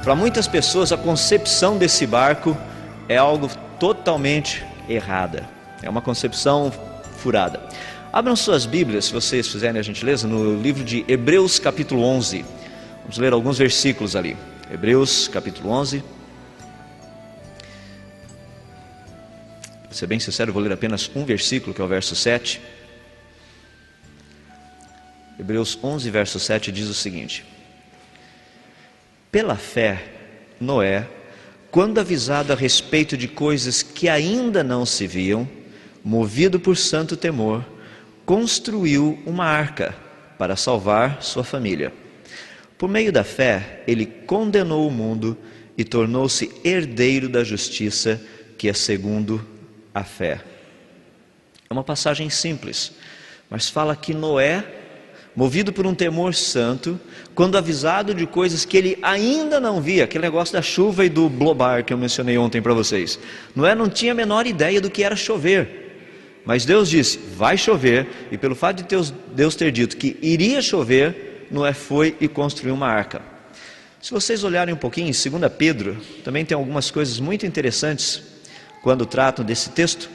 Para muitas pessoas, a concepção desse barco é algo totalmente errada. É uma concepção furada. Abram suas Bíblias, se vocês fizerem a gentileza, no livro de Hebreus capítulo 11. Vamos ler alguns versículos ali. Hebreus capítulo 11. Para ser bem sincero, eu vou ler apenas um versículo, que é o verso 7. Hebreus 11, verso 7 diz o seguinte: pela fé, Noé, quando avisado a respeito de coisas que ainda não se viam, movido por santo temor, construiu uma arca para salvar sua família. Por meio da fé, ele condenou o mundo e tornou-se herdeiro da justiça, que é segundo a fé. É uma passagem simples, mas fala que Noé, movido por um temor santo, quando avisado de coisas que ele ainda não via, aquele negócio da chuva e do blobar que eu mencionei ontem para vocês. Noé não tinha a menor ideia do que era chover, mas Deus disse, vai chover, e pelo fato de Deus ter dito que iria chover, Noé foi e construiu uma arca. Se vocês olharem um pouquinho em 2 Pedro, também tem algumas coisas muito interessantes quando tratam desse texto.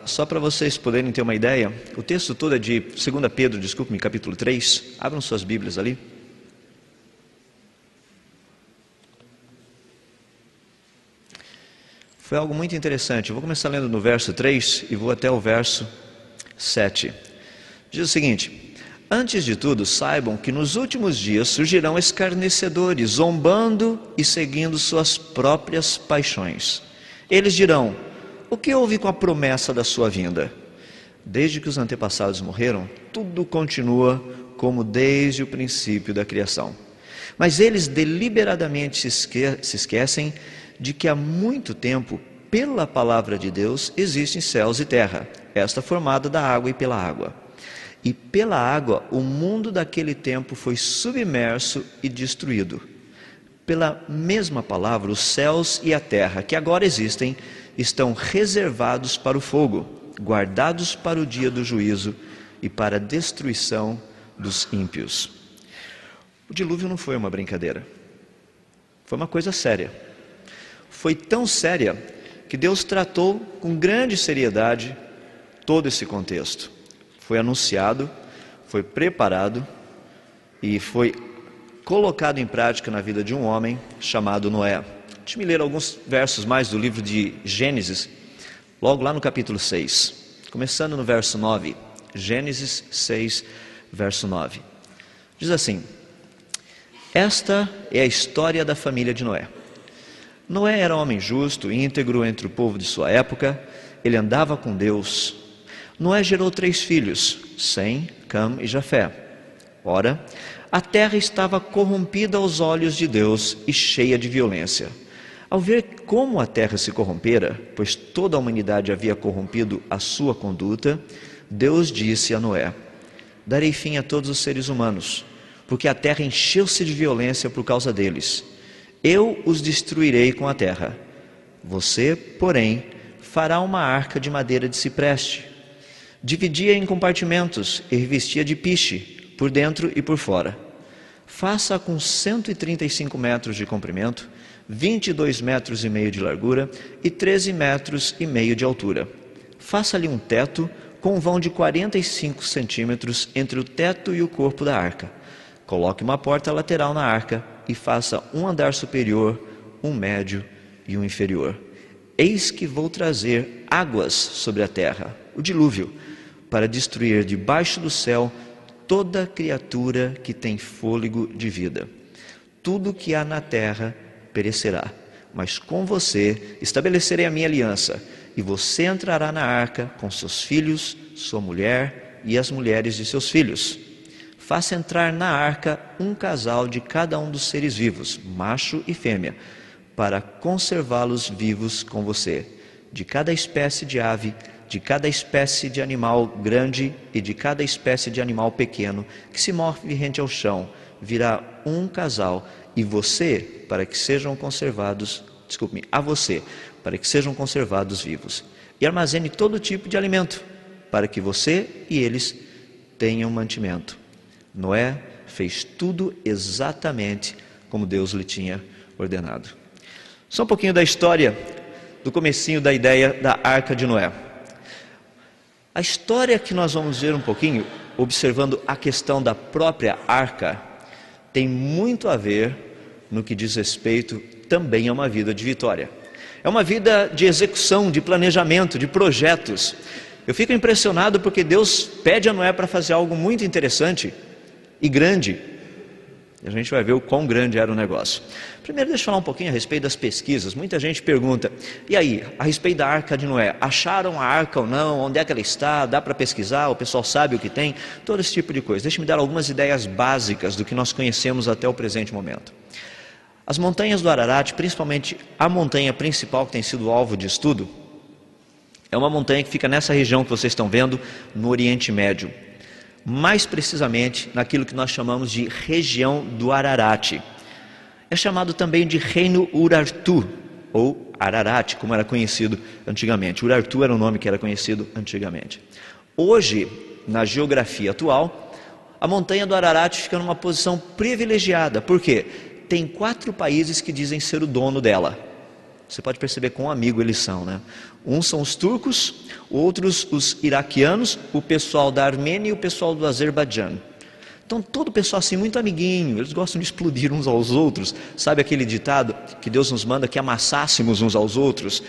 Só para vocês poderem ter uma ideia, o texto todo é de 2 Pedro, desculpe-me, capítulo 3. Abram suas Bíblias ali. Foi algo muito interessante. Eu vou começar lendo no verso 3 e vou até o verso 7. Diz o seguinte: antes de tudo, saibam que nos últimos dias surgirão escarnecedores, zombando e seguindo suas próprias paixões. Eles dirão: o que houve com a promessa da sua vinda? Desde que os antepassados morreram, tudo continua como desde o princípio da criação. Mas eles deliberadamente se esquecem de que há muito tempo, pela palavra de Deus, existem céus e terra, esta formada da água e pela água. E pela água, o mundo daquele tempo foi submerso e destruído. Pela mesma palavra, os céus e a terra, que agora existem, estão reservados para o fogo, guardados para o dia do juízo e para a destruição dos ímpios. O dilúvio não foi uma brincadeira, foi uma coisa séria. Foi tão séria que Deus tratou com grande seriedade todo esse contexto. Foi anunciado, foi preparado e foi colocado em prática na vida de um homem chamado Noé. Deixe-me ler alguns versos mais do livro de Gênesis, logo lá no capítulo 6, começando no verso 9. Gênesis 6, verso 9. Diz assim: esta é a história da família de Noé. Noé era um homem justo, íntegro entre o povo de sua época, ele andava com Deus. Noé gerou 3 filhos, Sem, Cam e Jafé. Ora, a terra estava corrompida aos olhos de Deus e cheia de violência. Ao ver como a terra se corrompera, pois toda a humanidade havia corrompido a sua conduta, Deus disse a Noé: darei fim a todos os seres humanos, porque a terra encheu-se de violência por causa deles. Eu os destruirei com a terra. Você, porém, fará uma arca de madeira de cipreste. Dividia em compartimentos e revestia de piche, por dentro e por fora. Faça com 135 metros de comprimento, 22 metros e meio de largura e 13 metros e meio de altura. Faça-lhe um teto com um vão de 45 centímetros entre o teto e o corpo da arca. Coloque uma porta lateral na arca e faça um andar superior, um médio e um inferior. Eis que vou trazer águas sobre a terra, o dilúvio, para destruir debaixo do céu toda criatura que tem fôlego de vida. Tudo que há na terra perecerá, mas com você estabelecerei a minha aliança, e você entrará na arca com seus filhos, sua mulher e as mulheres de seus filhos. Faça entrar na arca um casal de cada um dos seres vivos, macho e fêmea, para conservá-los vivos com você. De cada espécie de ave, de cada espécie de animal grande e de cada espécie de animal pequeno que se move rente ao chão, virá um casal, e você, para que sejam conservados, a você, para que sejam conservados vivos. E armazene todo tipo de alimento, para que você e eles tenham mantimento. Noé fez tudo exatamente como Deus lhe tinha ordenado. Só um pouquinho da história, do comecinho da ideia da Arca de Noé. A história que nós vamos ver um pouquinho, observando a questão da própria arca, tem muito a ver no que diz respeito também a uma vida de vitória. É uma vida de execução, de planejamento, de projetos. Eu fico impressionado porque Deus pede a Noé para fazer algo muito interessante e grande. E a gente vai ver o quão grande era o negócio. Primeiro, deixa eu falar um pouquinho a respeito das pesquisas. Muita gente pergunta, e aí, a respeito da Arca de Noé, acharam a arca ou não? Onde é que ela está? Dá para pesquisar? O pessoal sabe o que tem? Todo esse tipo de coisa. Deixa eu me dar algumas ideias básicas do que nós conhecemos até o presente momento. As montanhas do Ararat, principalmente a montanha principal que tem sido alvo de estudo, é uma montanha que fica nessa região que vocês estão vendo, no Oriente Médio. Mais precisamente naquilo que nós chamamos de região do Ararat. É chamado também de Reino Urartu, ou Ararat, como era conhecido antigamente. Urartu era o nome que era conhecido antigamente. Hoje, na geografia atual, a montanha do Ararat fica numa posição privilegiada. Por quê? Tem 4 países que dizem ser o dono dela. Você pode perceber quão amigo eles são, né? Uns são os turcos, outros os iraquianos, o pessoal da Armênia e o pessoal do Azerbaijão. Então todo o pessoal assim muito amiguinho, eles gostam de explodir uns aos outros. Sabe aquele ditado que Deus nos manda que amassássemos uns aos outros?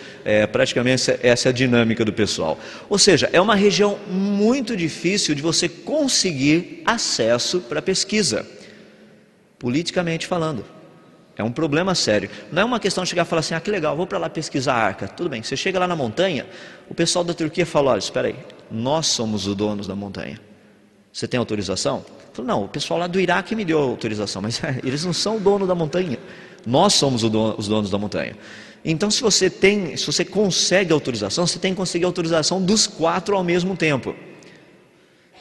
Praticamente essa é a dinâmica do pessoal. Ou seja, é uma região muito difícil de você conseguir acesso para pesquisa, politicamente falando. É um problema sério. Não é uma questão de chegar e falar assim, que legal, vou para lá pesquisar a arca. Tudo bem, você chega lá na montanha, o pessoal da Turquia fala, olha, espera aí, nós somos os donos da montanha. Você tem autorização? Falo, não, o pessoal lá do Iraque me deu autorização, mas eles não são o dono da montanha. Nós somos os donos da montanha. Então se você consegue autorização, você tem que conseguir autorização dos 4 ao mesmo tempo.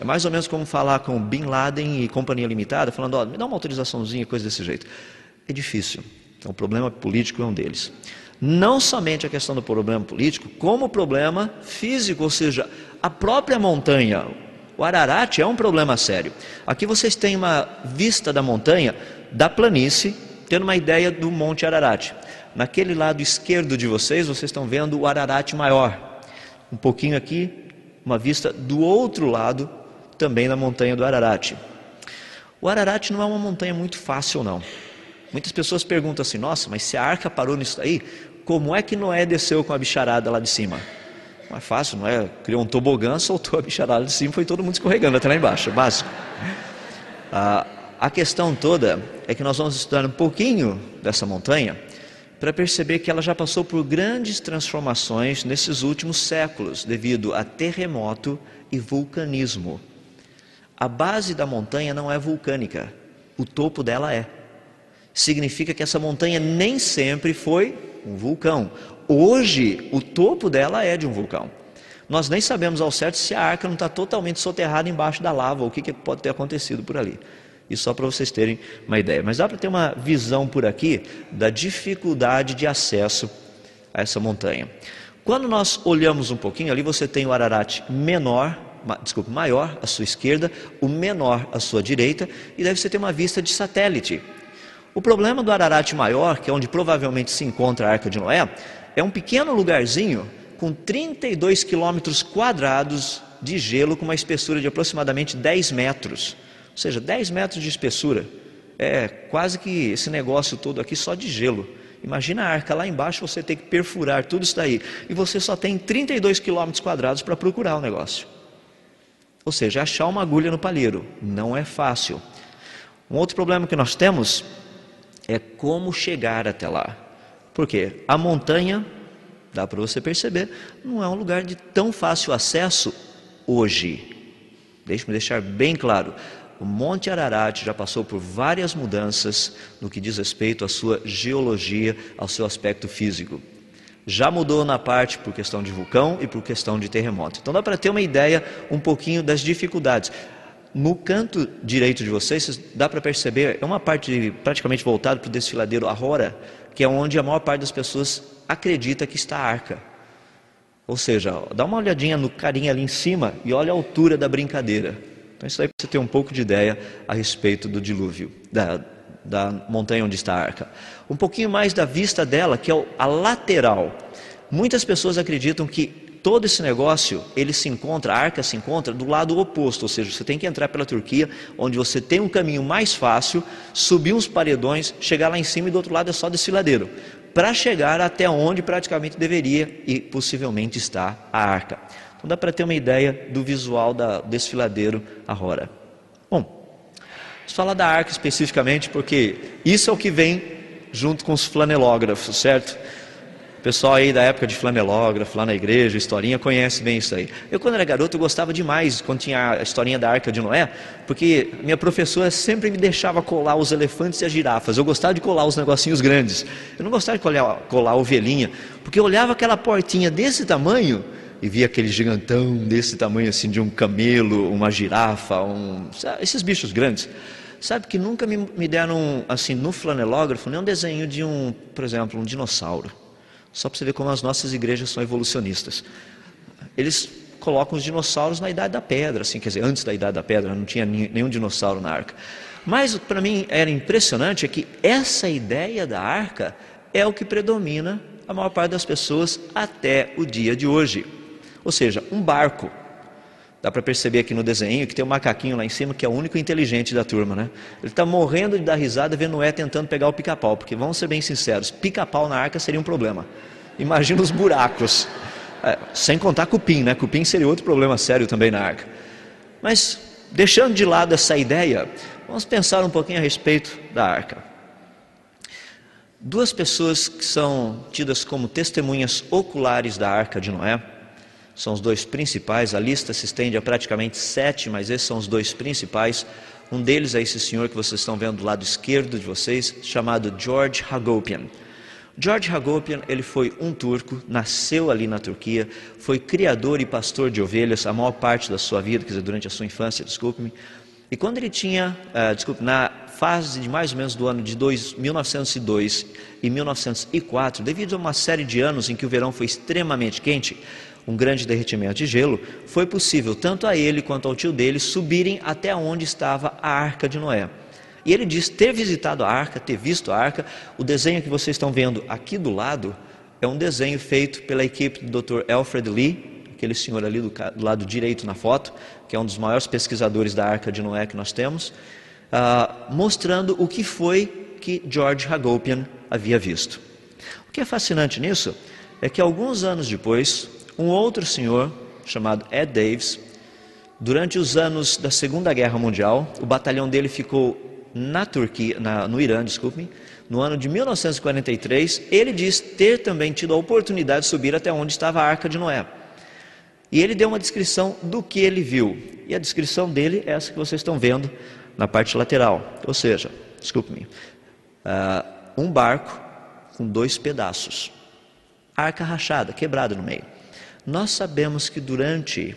É mais ou menos como falar com Bin Laden e Companhia Limitada, falando, ó, me dá uma autorizaçãozinha, coisa desse jeito. É difícil. Então o problema político é um deles. Não somente a questão do problema político, como o problema físico, ou seja, a própria montanha, o Ararat é um problema sério. Aqui vocês têm uma vista da montanha, da planície, tendo uma ideia do Monte Ararat. Naquele lado esquerdo de vocês estão vendo o Ararat maior. Um pouquinho aqui, uma vista do outro lado, também da montanha do Ararat. O Ararat não é uma montanha muito fácil, não. Muitas pessoas perguntam assim, nossa, mas se a arca parou nisso aí, como é que Noé desceu com a bicharada lá de cima? Não é fácil, Noé criou um tobogã, soltou a bicharada de cima, foi todo mundo escorregando até lá embaixo, é básico. A questão toda é que nós vamos estudar um pouquinho dessa montanha para perceber que ela já passou por grandes transformações nesses últimos séculos, devido a terremoto e vulcanismo. A base da montanha não é vulcânica, o topo dela é. Significa que essa montanha nem sempre foi um vulcão. Hoje, o topo dela é de um vulcão. Nós nem sabemos ao certo se a arca não está totalmente soterrada embaixo da lava, ou o que pode ter acontecido por ali. Isso só para vocês terem uma ideia. Mas dá para ter uma visão por aqui da dificuldade de acesso a essa montanha. Quando nós olhamos um pouquinho, ali você tem o Ararat maior à sua esquerda, o menor à sua direita, e daí você tem uma vista de satélite. O problema do Ararat maior, que é onde provavelmente se encontra a Arca de Noé, é um pequeno lugarzinho com 32 quilômetros quadrados de gelo com uma espessura de aproximadamente 10 metros. Ou seja, 10 metros de espessura. É quase que esse negócio todo aqui só de gelo. Imagina a arca lá embaixo, você tem que perfurar tudo isso daí. E você só tem 32 quilômetros quadrados para procurar o negócio. Ou seja, achar uma agulha no palheiro. Não é fácil. Um outro problema que nós temos é como chegar até lá. Por quê? A montanha, dá para você perceber, não é um lugar de tão fácil acesso hoje. Deixe-me deixar bem claro, o Monte Ararat já passou por várias mudanças no que diz respeito à sua geologia, ao seu aspecto físico. Já mudou na parte por questão de vulcão e por questão de terremoto. Então dá para ter uma ideia um pouquinho das dificuldades. No canto direito de vocês, dá para perceber, é uma parte praticamente voltada para o desfiladeiro Ahora, que é onde a maior parte das pessoas acredita que está a arca. Ou seja, dá uma olhadinha no carinha ali em cima e olha a altura da brincadeira. Então isso aí para você ter um pouco de ideia a respeito do dilúvio, da montanha onde está a arca. Um pouquinho mais da vista dela, que é a lateral. Muitas pessoas acreditam que todo esse negócio, a arca se encontra do lado oposto, ou seja, você tem que entrar pela Turquia, onde você tem um caminho mais fácil, subir uns paredões, chegar lá em cima e do outro lado é só desfiladeiro, para chegar até onde praticamente deveria e possivelmente está a arca. Então dá para ter uma ideia do visual da desfiladeiro a Hora. Bom, vamos falar da arca especificamente, porque isso é o que vem junto com os flanelógrafos, certo? O pessoal aí da época de flanelógrafo, lá na igreja, historinha, conhece bem isso aí. Eu, quando era garoto, eu gostava demais, quando tinha a historinha da Arca de Noé, porque minha professora sempre me deixava colar os elefantes e as girafas. Eu gostava de colar os negocinhos grandes. Eu não gostava de colar a ovelhinha, porque eu olhava aquela portinha desse tamanho e via aquele gigantão desse tamanho, assim, de um camelo, uma girafa, esses bichos grandes. Sabe que nunca me deram, assim, no flanelógrafo, nem um desenho de por exemplo, um dinossauro. Só para você ver como as nossas igrejas são evolucionistas. Eles colocam os dinossauros na Idade da Pedra, assim, quer dizer, antes da Idade da Pedra, não tinha nenhum dinossauro na arca. Mas para mim era impressionante é que essa ideia da arca é o que predomina a maior parte das pessoas até o dia de hoje. Ou seja, um barco. Dá para perceber aqui no desenho que tem um macaquinho lá em cima, que é o único inteligente da turma, né? Ele está morrendo de dar risada vendo Noé tentando pegar o pica-pau, porque vamos ser bem sinceros, pica-pau na arca seria um problema. Imagina os buracos. Sem contar cupim, né? Cupim seria outro problema sério também na arca. Mas, deixando de lado essa ideia, vamos pensar um pouquinho a respeito da arca. Duas pessoas que são tidas como testemunhas oculares da arca de Noé, são os dois principais, a lista se estende a praticamente 7, mas esses são os dois principais. Um deles é esse senhor que vocês estão vendo do lado esquerdo de vocês, chamado George Hagopian. George Hagopian, ele foi um turco, nasceu ali na Turquia, foi criador e pastor de ovelhas a maior parte da sua vida, quer dizer, durante a sua infância, desculpe-me. E quando ele tinha, na fase de mais ou menos do ano de 1902 e 1904, devido a uma série de anos em que o verão foi extremamente quente, um grande derretimento de gelo, foi possível tanto a ele quanto ao tio dele subirem até onde estava a Arca de Noé. E ele diz ter visitado a arca, ter visto a arca. O desenho que vocês estão vendo aqui do lado é um desenho feito pela equipe do Dr. Alfred Lee, aquele senhor ali do lado direito na foto, que é um dos maiores pesquisadores da Arca de Noé que nós temos, mostrando o que foi que George Hagopian havia visto. O que é fascinante nisso é que alguns anos depois, um outro senhor, chamado Ed Davis, durante os anos da Segunda Guerra Mundial, o batalhão dele ficou na Turquia, no Irã, desculpe-me, no ano de 1943, ele diz ter também tido a oportunidade de subir até onde estava a Arca de Noé. E ele deu uma descrição do que ele viu. E a descrição dele é essa que vocês estão vendo na parte lateral. Ou seja, desculpe-me, um barco com 2 pedaços. Arca rachada, quebrada no meio. Nós sabemos que durante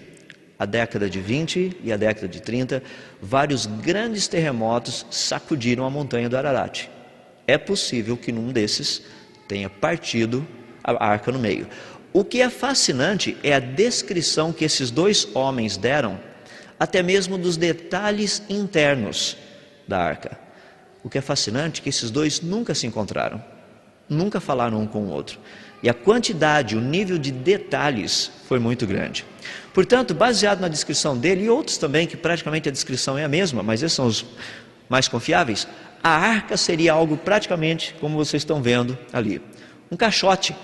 a década de 20 e a década de 30, vários grandes terremotos sacudiram a montanha do Ararat. É possível que num desses tenha partido a arca no meio. O que é fascinante é a descrição que esses 2 homens deram, até mesmo dos detalhes internos da arca. O que é fascinante é que esses 2 nunca se encontraram, nunca falaram um com o outro. E a quantidade, o nível de detalhes foi muito grande. Portanto, baseado na descrição dele e outros também, que praticamente a descrição é a mesma, mas esses são os mais confiáveis, a arca seria algo praticamente como vocês estão vendo ali. Um caixote.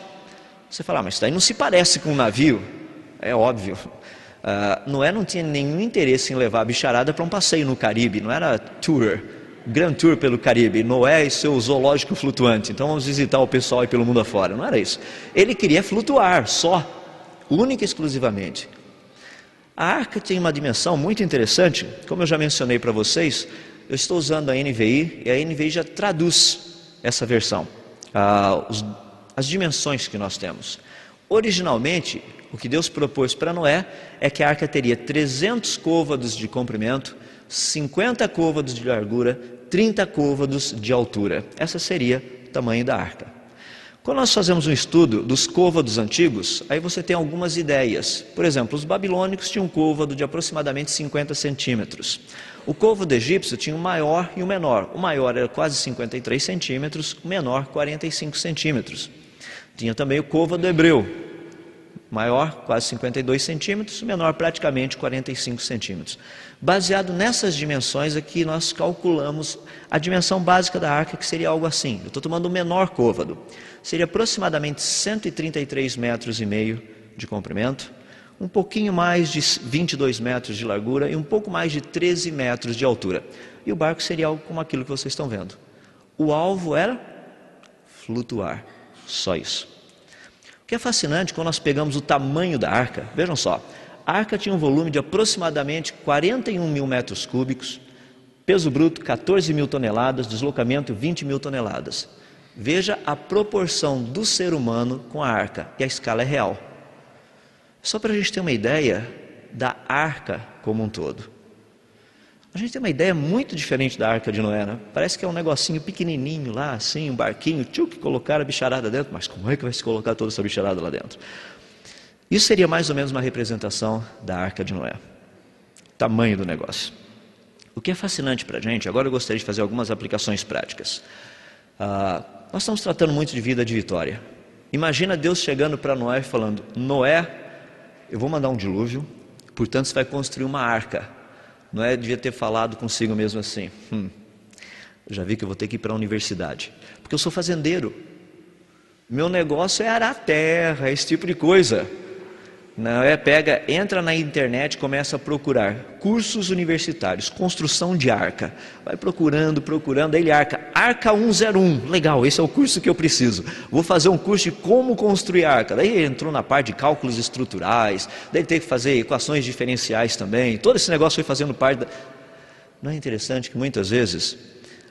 Você fala, mas isso daí não se parece com um navio. É óbvio. Noé não tinha nenhum interesse em levar a bicharada para um passeio no Caribe, não era tour. Grand Tour pelo Caribe, Noé e seu zoológico flutuante, então vamos visitar o pessoal aí pelo mundo afora, não era isso. Ele queria flutuar, só, única e exclusivamente. A arca tem uma dimensão muito interessante, como eu já mencionei para vocês, eu estou usando a NVI, e a NVI já traduz essa versão, as dimensões que nós temos. Originalmente, o que Deus propôs para Noé é que a arca teria 300 côvados de comprimento, 50 côvados de largura, 30 côvados de altura. Essa seria o tamanho da arca. Quando nós fazemos um estudo dos côvados antigos, aí você tem algumas ideias. Por exemplo, os babilônicos tinham um côvado de aproximadamente 50 centímetros. O côvado egípcio tinha o maior e o menor. O maior era quase 53 centímetros, o menor 45 centímetros. Tinha também o côvado hebreu. Maior, quase 52 centímetros, menor praticamente 45 centímetros. Baseado nessas dimensões aqui, nós calculamos a dimensão básica da arca, que seria algo assim. Eu estou tomando o menor côvado. Seria aproximadamente 133 metros e meio de comprimento, um pouquinho mais de 22 metros de largura e um pouco mais de 13 metros de altura. E o barco seria algo como aquilo que vocês estão vendo. O alvo era flutuar, só isso. O que é fascinante, quando nós pegamos o tamanho da arca, vejam só, a arca tinha um volume de aproximadamente 41 mil metros cúbicos, peso bruto 14 mil toneladas, deslocamento 20 mil toneladas. Veja a proporção do ser humano com a arca, e a escala é real. Só para a gente ter uma ideia da arca como um todo. A gente tem uma ideia muito diferente da arca de Noé, né? Parece que é um negocinho pequenininho lá, assim, um barquinho, que colocaram a bicharada dentro. Mas como é que vai se colocar toda essa bicharada lá dentro? Isso seria mais ou menos uma representação da arca de Noé. Tamanho do negócio. O que é fascinante para a gente, agora eu gostaria de fazer algumas aplicações práticas. Nós estamos tratando muito de vida de vitória. Imagina Deus chegando para Noé e falando: Noé, eu vou mandar um dilúvio, portanto você vai construir uma arca. Noé devia ter falado consigo mesmo assim: já vi que eu vou ter que ir para a universidade, porque eu sou fazendeiro, meu negócio é arar terra, esse tipo de coisa. Noé entra na internet, começa a procurar cursos universitários, construção de arca, vai procurando, aí ele arca 101, legal, esse é o curso que eu preciso, vou fazer um curso de como construir arca. Daí ele entrou na parte de cálculos estruturais, daí teve que fazer equações diferenciais também, todo esse negócio foi fazendo parte Não é interessante que muitas vezes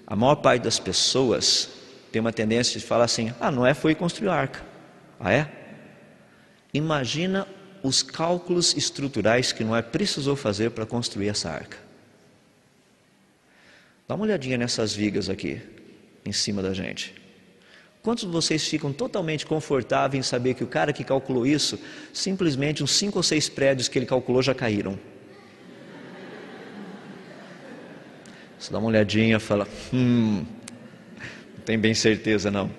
a maior parte das pessoas tem uma tendência de falar assim: Noé foi construir a arca. Ah, é? Imagina os cálculos estruturais que Noé precisou fazer para construir essa arca. Dá uma olhadinha nessas vigas aqui, em cima da gente. Quantos de vocês ficam totalmente confortáveis em saber que o cara que calculou isso, simplesmente uns 5 ou 6 prédios que ele calculou já caíram? Você dá uma olhadinha e fala: não tem bem certeza não.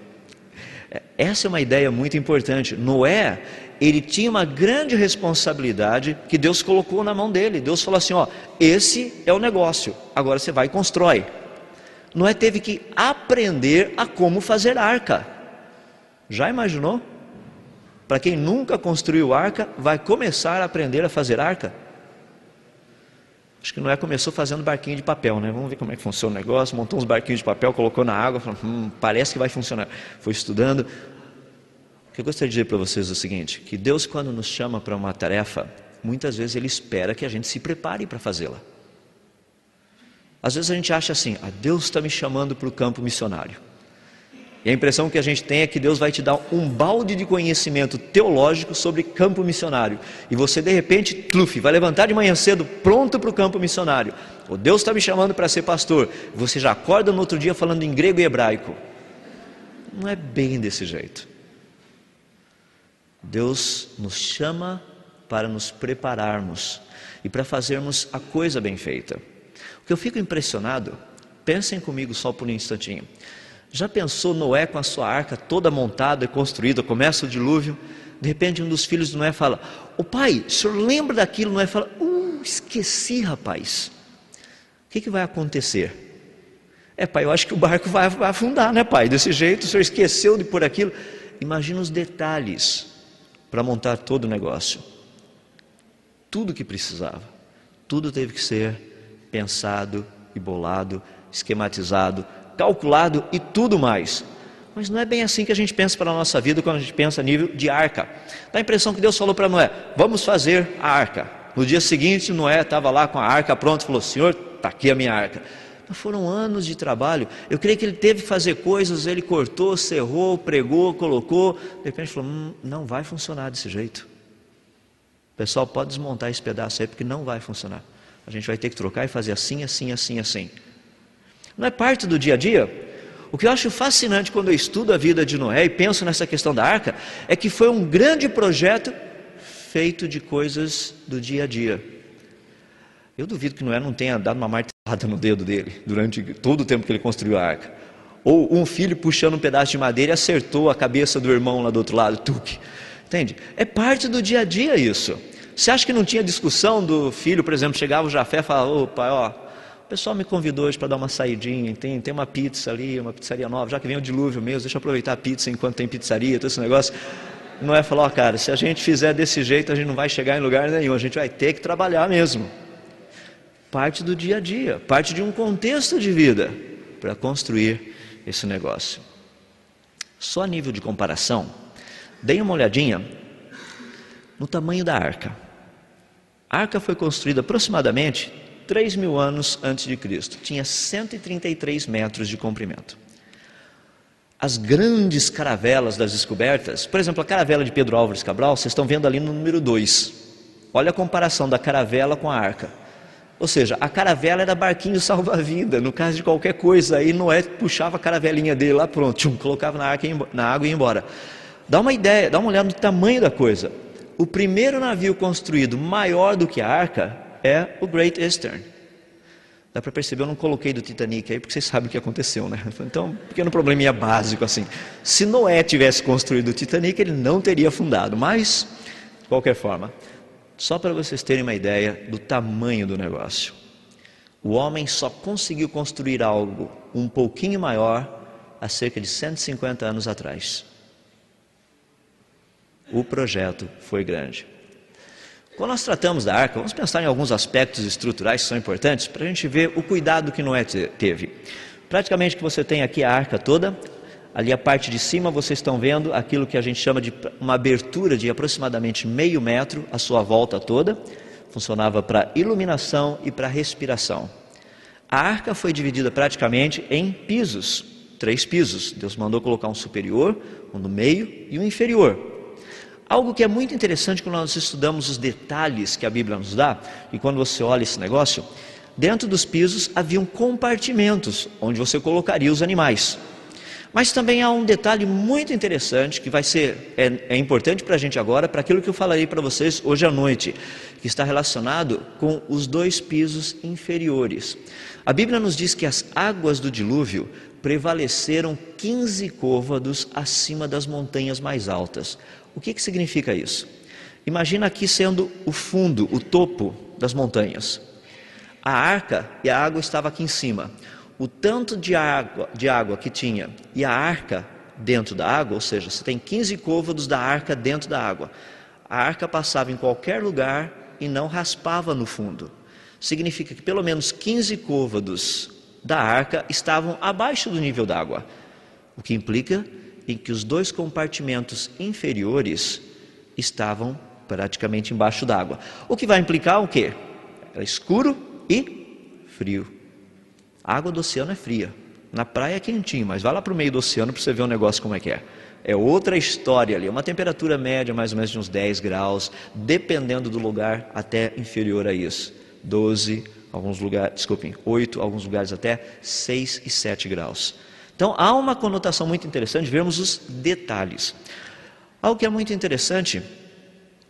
Essa é uma ideia muito importante. Noé, ele tinha uma grande responsabilidade que Deus colocou na mão dele. Deus falou assim: esse é o negócio, agora você vai e constrói. Noé teve que aprender a como fazer arca. Já imaginou? Para quem nunca construiu arca, vai começar a aprender a fazer arca? Acho que Noé começou fazendo barquinho de papel, né? Vamos ver como é que funciona o negócio. Montou uns barquinhos de papel, colocou na água, falou: parece que vai funcionar. Foi estudando. O que eu gostaria de dizer para vocês é o seguinte: que Deus, quando nos chama para uma tarefa, muitas vezes Ele espera que a gente se prepare para fazê-la. Às vezes a gente acha assim: Deus está me chamando para o campo missionário. E a impressão que a gente tem é que Deus vai te dar um balde de conhecimento teológico sobre campo missionário. E você de repente, vai levantar de manhã cedo, pronto para o campo missionário. Ou Deus está me chamando para ser pastor. Você já acorda no outro dia falando em grego e hebraico. Não é bem desse jeito. Deus nos chama para nos prepararmos e para fazermos a coisa bem feita. O que eu fico impressionado, pensem comigo só por um instantinho. Já pensou Noé com a sua arca toda montada e construída, começa o dilúvio, de repente um dos filhos de Noé fala: pai, o senhor lembra daquilo? Noé fala: esqueci, rapaz. O que vai acontecer? Pai, eu acho que o barco vai afundar, né, pai? Desse jeito, o senhor esqueceu de pôr aquilo. Imagina os detalhes para montar todo o negócio. Tudo que precisava, tudo teve que ser pensado e bolado, esquematizado, calculado e tudo mais. Mas não é bem assim que a gente pensa para a nossa vida quando a gente pensa a nível de arca. Dá a impressão que Deus falou para Noé: vamos fazer a arca. No dia seguinte, Noé estava lá com a arca pronta e falou: Senhor, está aqui a minha arca. Mas foram anos de trabalho. Eu creio que ele teve que fazer coisas, ele cortou, serrou, pregou, colocou. De repente falou: não vai funcionar desse jeito. Pessoal, pode desmontar esse pedaço aí, porque não vai funcionar. A gente vai ter que trocar e fazer assim, assim, assim, assim. Não é parte do dia a dia? O que eu acho fascinante quando eu estudo a vida de Noé e penso nessa questão da arca, é que foi um grande projeto feito de coisas do dia a dia. Eu duvido que Noé não tenha dado uma martelada no dedo dele durante todo o tempo que ele construiu a arca. Ou um filho puxando um pedaço de madeira e acertou a cabeça do irmão lá do outro lado, tuque. Entende? É parte do dia a dia isso. Você acha que não tinha discussão do filho, por exemplo, chegava o Jafé e falava: ô pai, ó, o pessoal me convidou hoje para dar uma saidinha, tem uma pizza ali, uma pizzaria nova, já que vem o dilúvio mesmo, deixa eu aproveitar a pizza enquanto tem pizzaria, todo esse negócio. Não é falar: ó, cara, se a gente fizer desse jeito, a gente não vai chegar em lugar nenhum, a gente vai ter que trabalhar mesmo. Parte do dia a dia, parte de um contexto de vida para construir esse negócio. Só a nível de comparação, deem uma olhadinha no tamanho da arca. A arca foi construída aproximadamente 3.000 anos antes de Cristo. Tinha 133 metros de comprimento. As grandes caravelas das descobertas, por exemplo, a caravela de Pedro Álvares Cabral, vocês estão vendo ali no número 2. Olha a comparação da caravela com a arca. Ou seja, a caravela era barquinho salva-vida, no caso de qualquer coisa. Aí Noé puxava a caravelinha dele lá, pronto, colocava na água e ia embora. Dá uma ideia, dá uma olhada no tamanho da coisa. O primeiro navio construído maior do que a arca é o Great Eastern. Dá para perceber, eu não coloquei do Titanic aí, porque vocês sabem o que aconteceu, né? Então, um pequeno probleminha básico assim. Se Noé tivesse construído o Titanic, ele não teria afundado, mas, de qualquer forma, só para vocês terem uma ideia do tamanho do negócio. O homem só conseguiu construir algo um pouquinho maior há cerca de 150 anos atrás. O projeto foi grande. Quando nós tratamos da arca, vamos pensar em alguns aspectos estruturais que são importantes para a gente ver o cuidado que Noé teve. Praticamente que você tem aqui a arca toda, ali a parte de cima vocês estão vendo aquilo que a gente chama de uma abertura de aproximadamente meio metro à sua volta toda. Funcionava para iluminação e para respiração. A arca foi dividida praticamente em pisos, 3 pisos. Deus mandou colocar um superior, um no meio e um inferior. Algo que é muito interessante quando nós estudamos os detalhes que a Bíblia nos dá, e quando você olha esse negócio, dentro dos pisos haviam compartimentos, onde você colocaria os animais. Mas também há um detalhe muito interessante, que vai ser, é importante para a gente agora, para aquilo que eu falarei para vocês hoje à noite, que está relacionado com os 2 pisos inferiores. A Bíblia nos diz que as águas do dilúvio prevaleceram 15 côvados acima das montanhas mais altas. O que significa isso? Imagina aqui sendo o fundo, o topo das montanhas. A arca e a água estava aqui em cima. O tanto de água que tinha e a arca dentro da água, ou seja, você tem 15 côvados da arca dentro da água. A arca passava em qualquer lugar e não raspava no fundo. Significa que pelo menos 15 côvados da arca estavam abaixo do nível d'água. O que implica em que os 2 compartimentos inferiores estavam praticamente embaixo d'água. O que vai implicar o quê? Era escuro e frio. A água do oceano é fria. Na praia é quentinho, mas vai lá para o meio do oceano para você ver o negócio como é que é. É outra história ali, uma temperatura média mais ou menos de uns 10 graus, dependendo do lugar, até inferior a isso. 12, alguns lugares, desculpem, 8, alguns lugares até 6 e 7 graus. Então há uma conotação muito interessante, vermos os detalhes. Algo que é muito interessante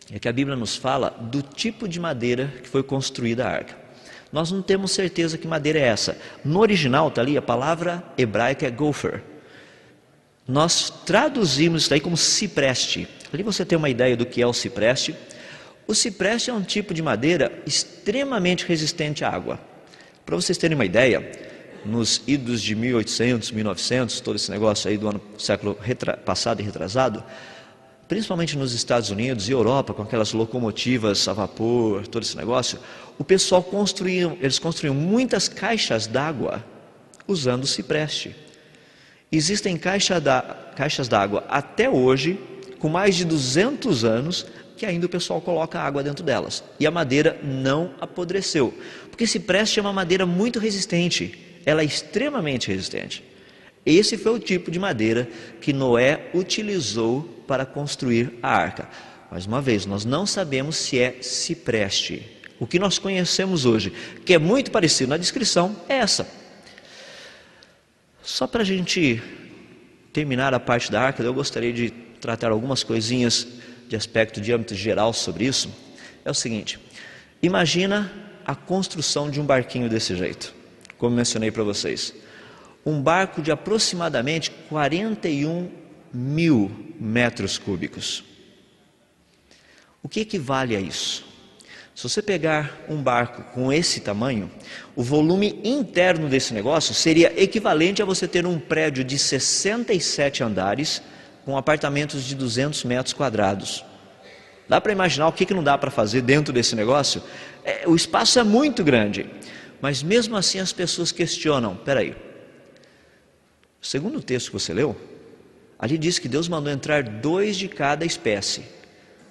é que a Bíblia nos fala do tipo de madeira que foi construída a arca. Nós não temos certeza que madeira é essa. No original está ali, a palavra hebraica é gopher. Nós traduzimos isso aí como cipreste. Ali você tem uma ideia do que é o cipreste. O cipreste é um tipo de madeira extremamente resistente à água. Para vocês terem uma ideia, nos idos de 1800, 1900, todo esse negócio aí do século passado e retrasado, principalmente nos Estados Unidos e Europa, com aquelas locomotivas a vapor, todo esse negócio, o pessoal eles construíam muitas caixas d'água usando cipreste. Existem caixas d'água até hoje, com mais de 200 anos, que ainda o pessoal coloca água dentro delas. E a madeira não apodreceu, porque cipreste é uma madeira muito resistente, ela é extremamente resistente. Esse foi o tipo de madeira que Noé utilizou para construir a arca. Mais uma vez, nós não sabemos se é cipreste. O que nós conhecemos hoje, que é muito parecido na descrição, é essa. Só para a gente terminar a parte da arca, eu gostaria de tratar algumas coisinhas de aspecto de âmbito geral sobre isso. É o seguinte: imagina a construção de um barquinho desse jeito, como mencionei para vocês. Um barco de aproximadamente 41.000 metros cúbicos. O que equivale a isso? Se você pegar um barco com esse tamanho, o volume interno desse negócio seria equivalente a você ter um prédio de 67 andares com apartamentos de 200 metros quadrados. Dá para imaginar o que não dá para fazer dentro desse negócio? O espaço é muito grande, mas mesmo assim as pessoas questionam. Peraí, segundo o texto que você leu, ali diz que Deus mandou entrar 2 de cada espécie.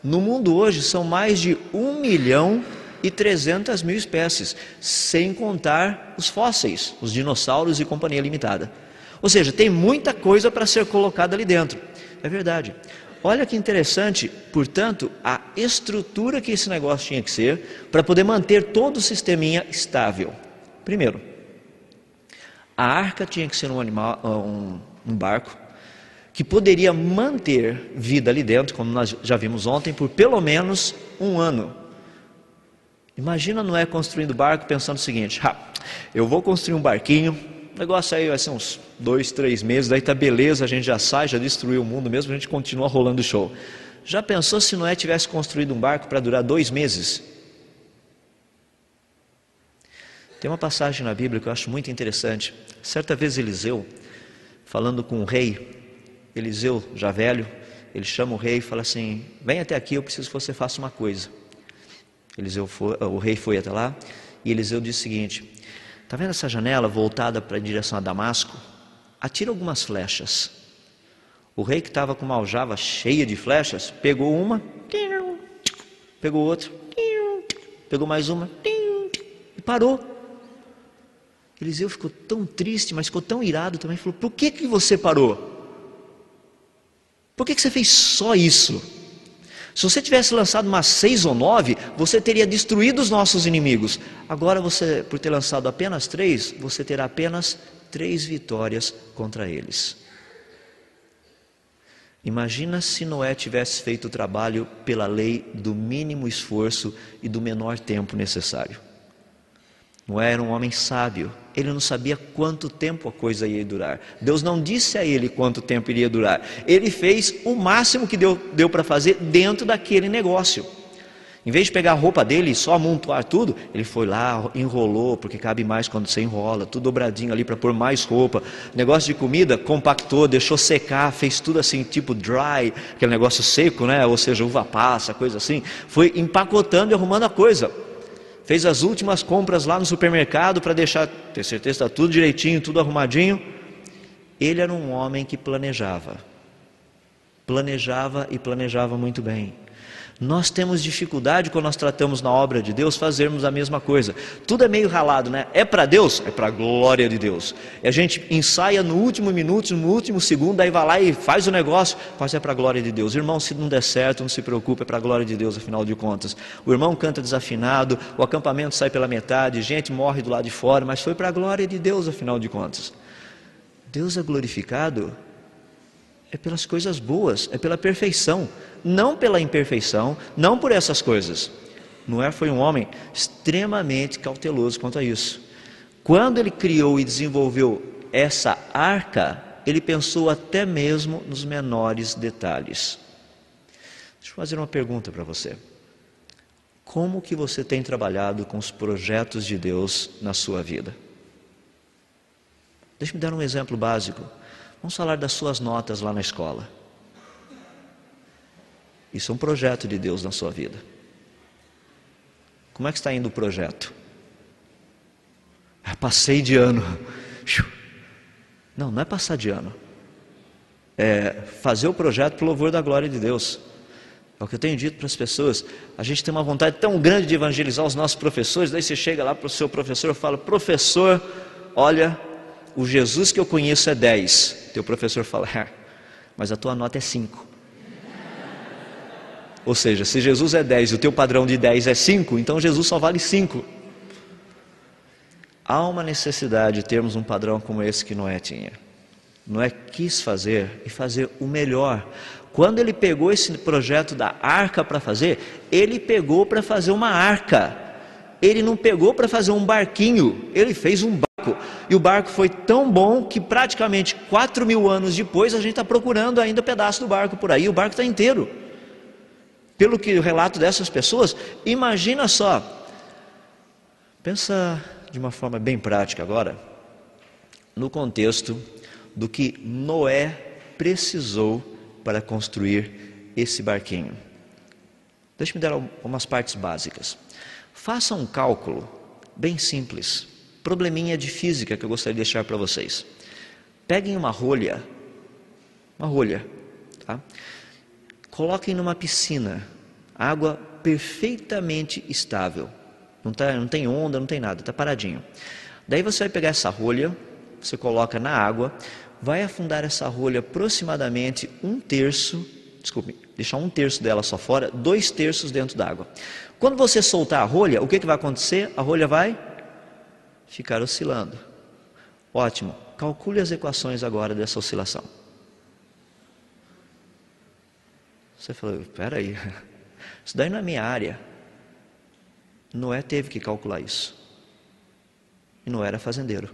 No mundo hoje são mais de 1.300.000 espécies, sem contar os fósseis, os dinossauros e companhia limitada. Ou seja, tem muita coisa para ser colocada ali dentro. É verdade. Olha que interessante, portanto, a estrutura que esse negócio tinha que ser para poder manter todo o sisteminha estável. Primeiro, a arca tinha que ser um barco que poderia manter vida ali dentro, como nós já vimos ontem, por pelo menos 1 ano. Imagina Noé construindo barco pensando o seguinte: eu vou construir um barquinho, o negócio aí vai ser uns 2, 3 meses, daí tá beleza, a gente já sai, já destruiu o mundo mesmo, a gente continua rolando o show. Já pensou se Noé tivesse construído um barco para durar 2 meses? Tem uma passagem na Bíblia que eu acho muito interessante. Certa vez Eliseu, falando com o rei, Eliseu, já velho, ele chama o rei e fala assim: vem até aqui, eu preciso que você faça uma coisa. O rei foi até lá e Eliseu disse o seguinte: está vendo essa janela voltada para a direção a Damasco? Atira algumas flechas. O rei, que estava com uma aljava cheia de flechas, pegou uma, pegou outra, pegou mais uma e parou. Eliseu ficou tão triste, mas ficou tão irado também, falou: por que você parou? Por que você fez só isso? Se você tivesse lançado umas 6 ou 9, você teria destruído os nossos inimigos. Agora você, por ter lançado apenas 3, você terá apenas 3 vitórias contra eles. Imagina se Noé tivesse feito o trabalho pela lei do mínimo esforço e do menor tempo necessário. Noé era um homem sábio, ele não sabia quanto tempo a coisa ia durar. Deus não disse a ele quanto tempo iria durar. Ele fez o máximo que deu para fazer dentro daquele negócio. Em vez de pegar a roupa dele e só amontoar tudo, ele foi lá, enrolou, porque cabe mais quando você enrola, tudo dobradinho ali para pôr mais roupa. Negócio de comida, compactou, deixou secar, fez tudo assim, tipo dry, aquele negócio seco, né? Ou seja, uva passa, coisa assim. Foi empacotando e arrumando a coisa. Fez as últimas compras lá no supermercado para ter certeza que está tudo direitinho, tudo arrumadinho. Ele era um homem que planejava e planejava muito bem. Nós temos dificuldade quando nós tratamos na obra de Deus fazermos a mesma coisa. Tudo é meio ralado, né? É para Deus? É para a glória de Deus. E a gente ensaia no último minuto, no último segundo, aí vai lá e faz o negócio, mas é para a glória de Deus. Irmão, se não der certo, não se preocupe, é para a glória de Deus, afinal de contas. O irmão canta desafinado, o acampamento sai pela metade, gente morre do lado de fora, mas foi para a glória de Deus, afinal de contas. Deus é glorificado é pelas coisas boas, é pela perfeição, não pela imperfeição, não por essas coisas. Noé foi um homem extremamente cauteloso quanto a isso. Quando ele criou e desenvolveu essa arca, ele pensou até mesmo nos menores detalhes. Deixa eu fazer uma pergunta para você. Como que você tem trabalhado com os projetos de Deus na sua vida? Deixa eu me dar um exemplo básico. Vamos falar das suas notas lá na escola. Isso é um projeto de Deus na sua vida. Como é que está indo o projeto? Passei de ano. Não é passar de ano. É fazer o projeto para o louvor da glória de Deus. É o que eu tenho dito para as pessoas. A gente tem uma vontade tão grande de evangelizar os nossos professores. Daí você chega lá para o seu professor e fala: professor, olha, o Jesus que eu conheço é 10. Teu professor fala: mas a tua nota é 5. Ou seja, se Jesus é 10 e o teu padrão de 10 é 5, então Jesus só vale 5. há uma necessidade de termos um padrão como esse que Noé tinha. Noé quis fazer e fazer o melhor. Quando ele pegou esse projeto da arca para fazer, ele pegou para fazer uma arca. Ele não pegou para fazer um barquinho, ele fez um barco. E o barco foi tão bom que praticamente 4.000 anos depois a gente está procurando ainda pedaço do barco por aí. O barco está inteiro. Pelo que o relato dessas pessoas, imagina só. Pensa de uma forma bem prática agora, no contexto do que Noé precisou para construir esse barquinho. Deixe-me dar umas partes básicas. Faça um cálculo bem simples, probleminha de física que eu gostaria de deixar para vocês. Peguem uma rolha, tá? Coloquem numa piscina, água perfeitamente estável, não tem onda, não tem nada, está paradinho. Daí você vai pegar essa rolha, você coloca na água, vai afundar essa rolha aproximadamente deixar 1/3 dela só fora, 2/3 dentro d'água. Quando você soltar a rolha, o que vai acontecer? A rolha vai ficar oscilando. Ótimo, calcule as equações agora dessa oscilação. Você falou, espera aí, isso daí não é minha área. Noé teve que calcular isso. E Noé era fazendeiro.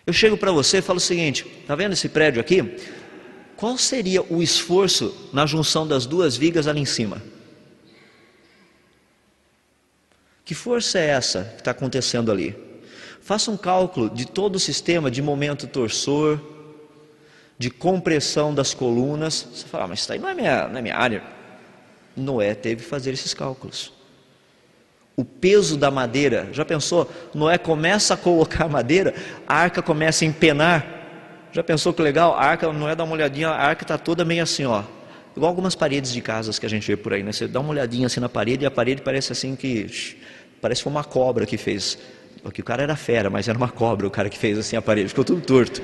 Eu chego para você e falo o seguinte, está vendo esse prédio aqui? Qual seria o esforço na junção das duas vigas ali em cima? Que força é essa que está acontecendo ali? Faça um cálculo de todo o sistema de momento torsor, de compressão das colunas. Você fala, mas isso aí não é minha área. Noé teve que fazer esses cálculos. O peso da madeira, já pensou? Noé começa a colocar madeira, a arca começa a empenar. Já pensou que legal? A arca, Noé dá uma olhadinha, a arca está toda meio assim, ó. Igual algumas paredes de casas que a gente vê por aí, né? Você dá uma olhadinha assim na parede e a parede parece assim parece que foi uma cobra que fez. Porque o cara era fera, mas era uma cobra o cara que fez assim a parede, ficou tudo torto.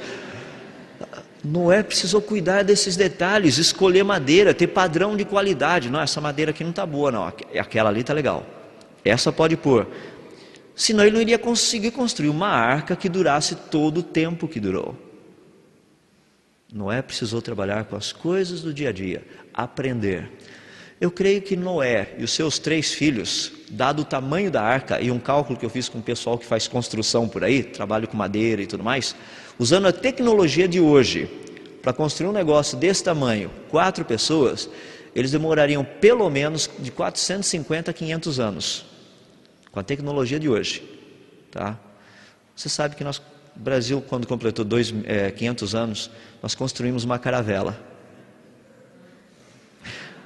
Noé precisou cuidar desses detalhes, escolher madeira, ter padrão de qualidade. Não, essa madeira aqui não está boa não, aquela ali está legal. Essa pode pôr. Senão ele não iria conseguir construir uma arca que durasse todo o tempo que durou. Noé precisou trabalhar com as coisas do dia a dia, aprender. Eu creio que Noé e os seus 3 filhos, dado o tamanho da arca e um cálculo que eu fiz com o pessoal que faz construção por aí, trabalho com madeira e tudo mais, usando a tecnologia de hoje, para construir um negócio desse tamanho, 4 pessoas, eles demorariam pelo menos de 450 a 500 anos, com a tecnologia de hoje, tá? Você sabe que o Brasil, quando completou 500 anos, nós construímos uma caravela.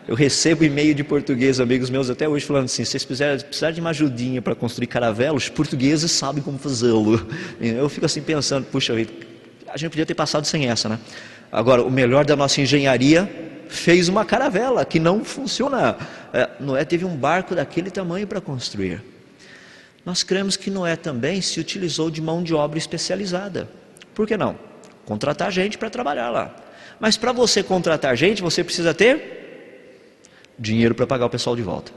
Eu recebo e-mail de português, amigos meus até hoje, falando assim, se vocês precisarem de uma ajudinha para construir caravela, os portugueses sabem como fazê-lo. Eu fico assim pensando, puxa vida, a gente podia ter passado sem essa, né? Agora, o melhor da nossa engenharia fez uma caravela que não funciona. Noé teve um barco daquele tamanho para construir. Nós cremos que Noé também se utilizou de mão de obra especializada. Por que não? Contratar gente para trabalhar lá. Mas para você contratar gente, você precisa ter dinheiro para pagar o pessoal de volta.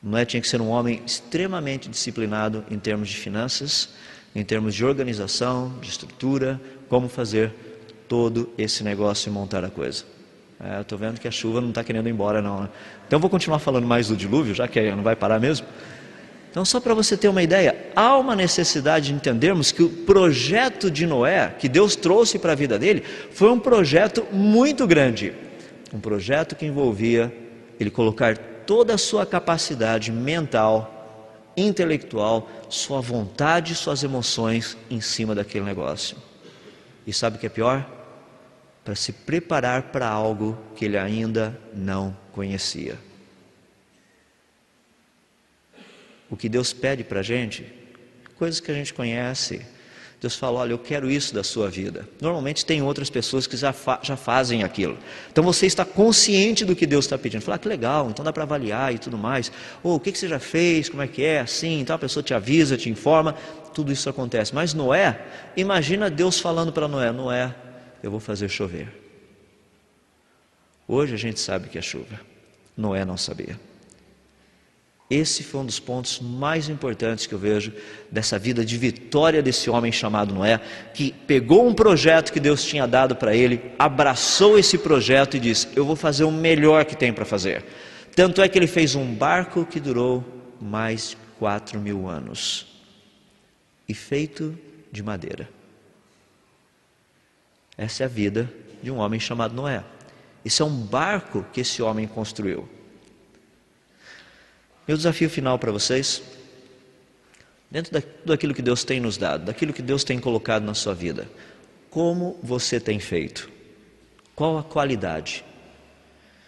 Noé tinha que ser um homem extremamente disciplinado em termos de finanças, em termos de organização, de estrutura, como fazer todo esse negócio e montar a coisa. Eu estou vendo que a chuva não está querendo ir embora não, né? Então eu vou continuar falando mais do dilúvio, já que não vai parar mesmo. Então só para você ter uma ideia, há uma necessidade de entendermos que o projeto de Noé, que Deus trouxe para a vida dele, foi um projeto muito grande. Um projeto que envolvia ele colocar toda a sua capacidade mental, intelectual, sua vontade, suas emoções em cima daquele negócio. E sabe o que é pior? Para se preparar para algo que ele ainda não conhecia. O que Deus pede para a gente, coisas que a gente conhece. Deus fala, olha, eu quero isso da sua vida. Normalmente tem outras pessoas que já fazem aquilo. Então você está consciente do que Deus está pedindo. Fala, que legal, então dá para avaliar e tudo mais. Ou o que você já fez, como é que é, assim, então a pessoa te avisa, te informa, tudo isso acontece. Mas Noé, imagina Deus falando para Noé, Noé, eu vou fazer chover. Hoje a gente sabe que é chuva. Noé não sabia. Esse foi um dos pontos mais importantes que eu vejo dessa vida de vitória desse homem chamado Noé, que pegou um projeto que Deus tinha dado para ele, abraçou esse projeto e disse: eu vou fazer o melhor que tem para fazer. Tanto é que ele fez um barco que durou mais de 4.000 anos e feito de madeira. Essa é a vida de um homem chamado Noé. Esse é um barco que esse homem construiu. Meu desafio final para vocês, dentro daquilo que Deus tem nos dado, daquilo que Deus tem colocado na sua vida, como você tem feito? Qual a qualidade?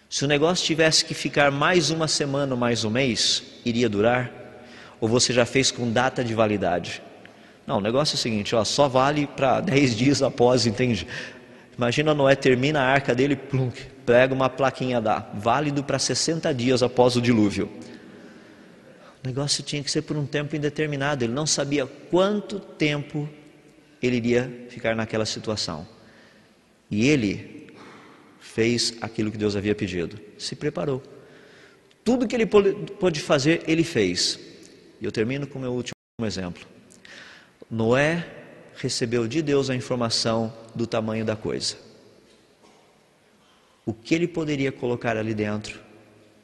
Se o negócio tivesse que ficar mais uma semana ou mais um mês, iria durar? Ou você já fez com data de validade? Não, o negócio é o seguinte, só vale para 10 dias após, entende? Imagina Noé termina a arca dele, plunk, pega uma plaquinha válido para 60 dias após o dilúvio. O negócio tinha que ser por um tempo indeterminado. Ele não sabia quanto tempo ele iria ficar naquela situação. E ele fez aquilo que Deus havia pedido. Se preparou. Tudo que ele pôde fazer, ele fez. E eu termino com o meu último exemplo. Noé recebeu de Deus a informação do tamanho da coisa. O que ele poderia colocar ali dentro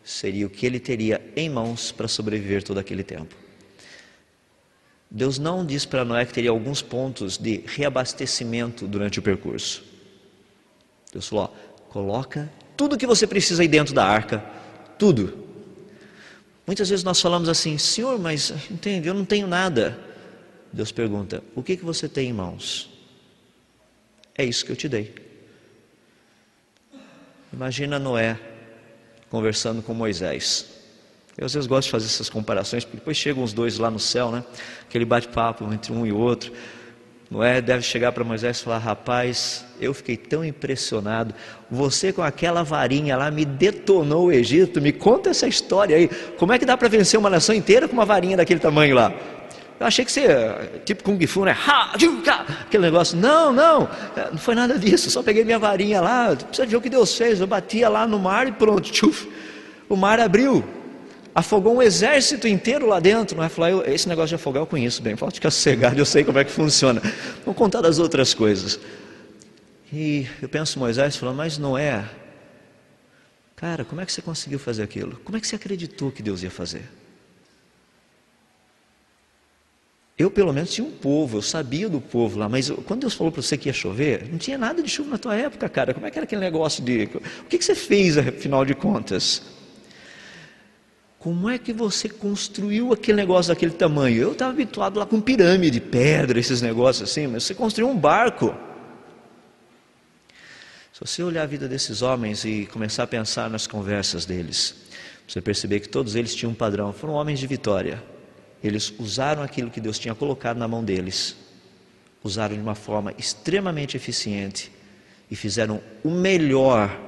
seria o que ele teria em mãos para sobreviver todo aquele tempo. Deus não disse para Noé que teria alguns pontos de reabastecimento durante o percurso. Deus falou: coloca tudo que você precisa aí dentro da arca, tudo. Muitas vezes nós falamos assim: Senhor, mas entende, eu não tenho nada. Deus pergunta: o que você tem em mãos? É isso que eu te dei. Imagina Noé conversando com Moisés. Eu às vezes gosto de fazer essas comparações, porque depois chegam os dois lá no céu, né? Aquele bate-papo entre um e outro. Noé deve chegar para Moisés e falar: rapaz, eu fiquei tão impressionado, você com aquela varinha lá me detonou o Egito, me conta essa história aí, como é que dá para vencer uma nação inteira com uma varinha daquele tamanho lá? Eu achei que você, tipo Kung Fu, né? Aquele negócio. Não foi nada disso. Só peguei minha varinha lá. Precisa ver o que Deus fez. Eu batia lá no mar e pronto. Tchuf, o mar abriu. Afogou um exército inteiro lá dentro. Não é? Falou: esse negócio de afogar eu conheço bem. Pode ficar sossegado, eu sei como é que funciona. Vamos contar das outras coisas. E eu penso Moisés falando: mas Noé, cara, como é que você conseguiu fazer aquilo? Como é que você acreditou que Deus ia fazer? Eu pelo menos tinha um povo, eu sabia do povo lá, mas quando Deus falou para você que ia chover, não tinha nada de chuva na tua época, cara. Como é que era aquele negócio de... O que você fez, afinal de contas? Como é que você construiu aquele negócio daquele tamanho? Eu estava habituado lá com pirâmide, pedra, esses negócios assim, mas você construiu um barco. Se você olhar a vida desses homens e começar a pensar nas conversas deles, você perceber que todos eles tinham um padrão, foram homens de vitória. Eles usaram aquilo que Deus tinha colocado na mão deles, usaram de uma forma extremamente eficiente e fizeram o melhor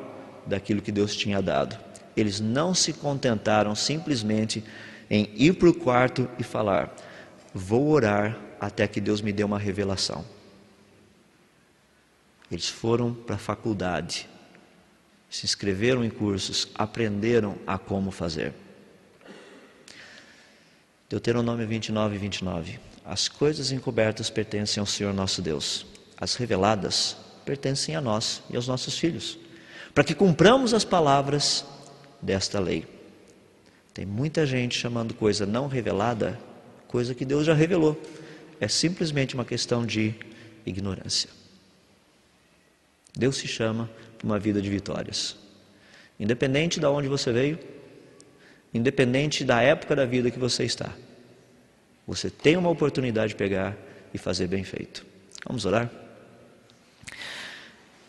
daquilo que Deus tinha dado. Eles não se contentaram simplesmente em ir para o quarto e falar: vou orar até que Deus me dê uma revelação. Eles foram para a faculdade, se inscreveram em cursos, aprenderam a como fazer. Deuteronômio 29, 29. As coisas encobertas pertencem ao Senhor nosso Deus. As reveladas pertencem a nós e aos nossos filhos, para que cumpramos as palavras desta lei. Tem muita gente chamando coisa não revelada, coisa que Deus já revelou. É simplesmente uma questão de ignorância. Deus se chama para uma vida de vitórias. Independente de onde você veio, independente da época da vida que você está, você tem uma oportunidade de pegar e fazer bem feito. Vamos orar?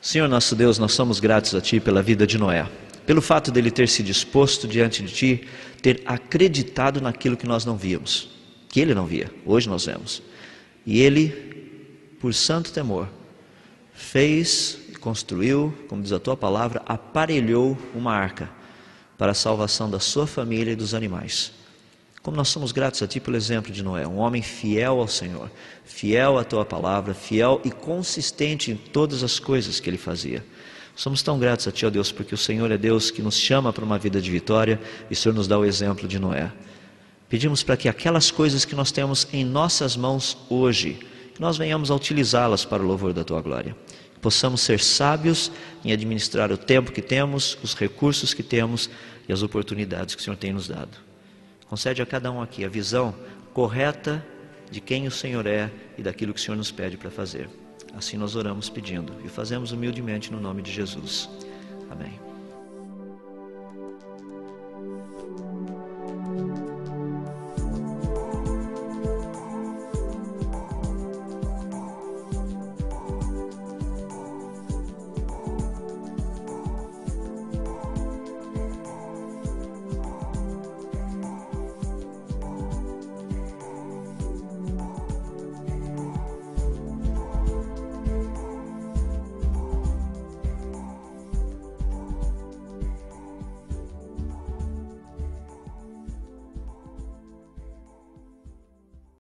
Senhor nosso Deus, nós somos gratos a Ti pela vida de Noé, pelo fato dele ter se disposto diante de Ti, ter acreditado naquilo que nós não víamos, que ele não via, hoje nós vemos. E ele, por santo temor, fez, construiu, como diz a Tua palavra, aparelhou uma arca para a salvação da sua família e dos animais. Como nós somos gratos a Ti pelo exemplo de Noé, um homem fiel ao Senhor, fiel à Tua palavra, fiel e consistente em todas as coisas que ele fazia. Somos tão gratos a Ti, ó Deus, porque o Senhor é Deus que nos chama para uma vida de vitória e o Senhor nos dá o exemplo de Noé. Pedimos para que aquelas coisas que nós temos em nossas mãos hoje, que nós venhamos a utilizá-las para o louvor da Tua glória. Que possamos ser sábios em administrar o tempo que temos, os recursos que temos e as oportunidades que o Senhor tem nos dado. Concede a cada um aqui a visão correta de quem o Senhor é e daquilo que o Senhor nos pede para fazer. Assim nós oramos pedindo e fazemos humildemente no nome de Jesus. Amém.